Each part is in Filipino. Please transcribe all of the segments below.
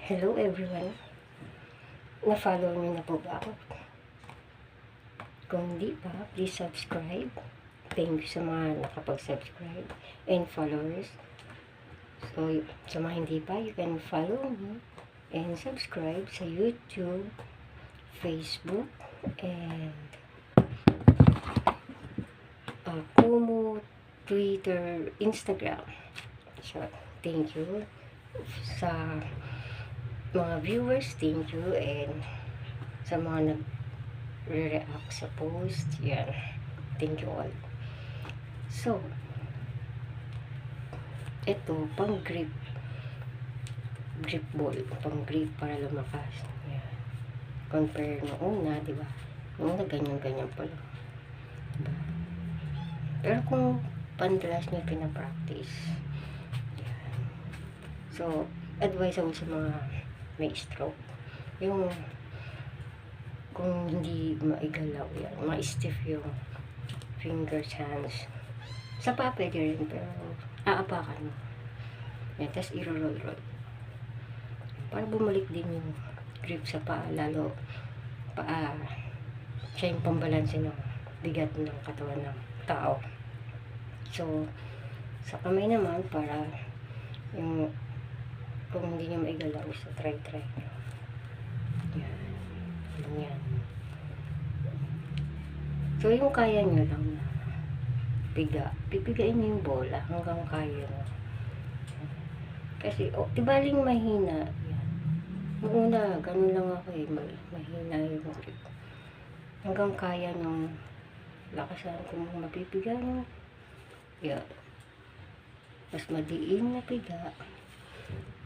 Hello everyone. Na-follow niyo na po ba ako? Kung hindi pa, please subscribe. Thank you sa mga nakapag-subscribe and followers. So, sa mga hindi pa, you can follow me and subscribe sa YouTube, Facebook, and Kumu, Twitter, Instagram. So, thank you sa mga viewers, thank you, and sa mga nag-react sa post, yan, thank you all. So, ito, pang grip ball, pang grip para lumakas, yan. Compare noong una, di ba? Noong una, ganyan-ganyan pala, diba? Pero kung pandalas nyo pinapractice, yan. So, advice ako sa mga may stroke, yung kung hindi maigalaw yan, ma-stiff yung fingers, hands, sa pa pwede rin, pero aapakan mo yan, tapos i-roll para bumalik din yung grip sa paa, lalo paa siya yung pambalanse ng bigat ng katawan ng tao. So sa kamay naman, para yung kung hindi nyo maigalaw, so try nyo. Yan. So, yung kaya nyo lang na pipigain nyo yung bola hanggang kaya nyo. Kasi, tibaling mahina. Yan. Noong una, ganun lang ako mahina yung grip. Hanggang kaya nyo lakasan kung mapipiga nyo. Yan. Mas madiin na piga.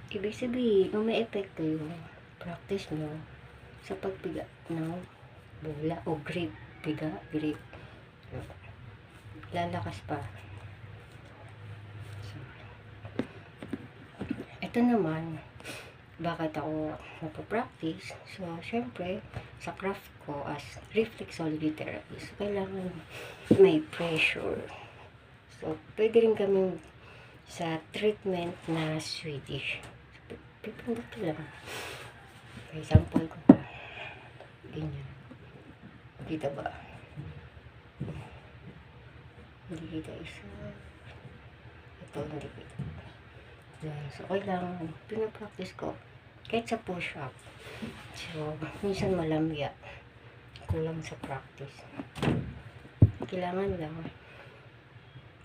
Ibig sabihin, kung may epekto yung practice nyo sa pagpiga ng bola o grip, piga, grip, lalakas pa. So, ito naman, bakit ako napapractice? So, syempre, sa craft ko as reflexology therapist, kailangan may pressure. So, pwede rin kami sa treatment na Swedish. Pipindot lang. Okay, sample ko pa. Ganyan. Kita ba? Hindi kita isa. Ito, hindi kita. Yan. So, kailangan, pinapractice ko. Kahit sa push-up. So, minsan malamya. Kulang sa practice. Kailangan lang.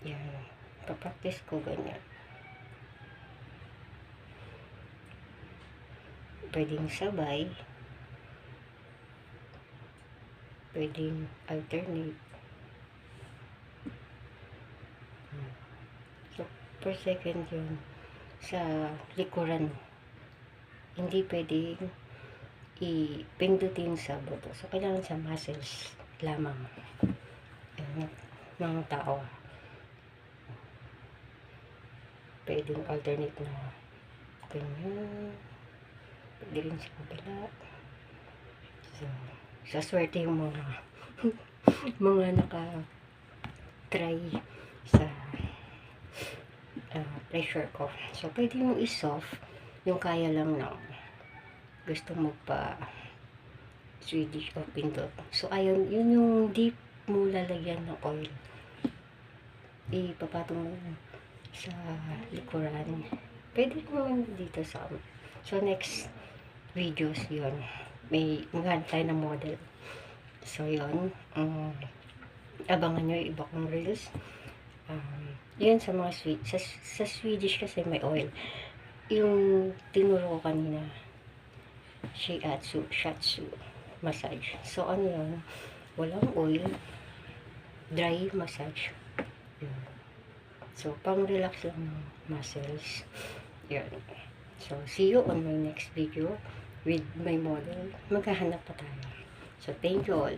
Yan. Papractice ko ganyan. Pwedeng sabay, pwedeng alternate. So, per second yun sa likuran. Hindi pwedeng ipindutin sa buto. So, kailangan sa muscles lamang ng tao. Pwedeng alternate na ganyan. Pwede rin sa kabila. So, sa swerte yung mga mga naka-try sa pressure ko. So, pwede mo i-soft yung kaya lang na gusto magpa Swedish o pindot. So, ayun, yun yung deep mo lalagyan ng oil. Ipapatong mo sa likuran. Pwede naman dito sa so, next videos yun. May maghanap tayo ng model. So, yun. Abangan nyo yung iba kong reels. Yun sa mga sa Swedish kasi may oil. Yung tinuro ko kanina, Shatsu massage. So, ano yun? Walang oil. Dry massage. Yun. So, pang-relax lang ng muscles. Yun. So, see you on my next video with my model. Maghahanap pa tayo. So, thank you all.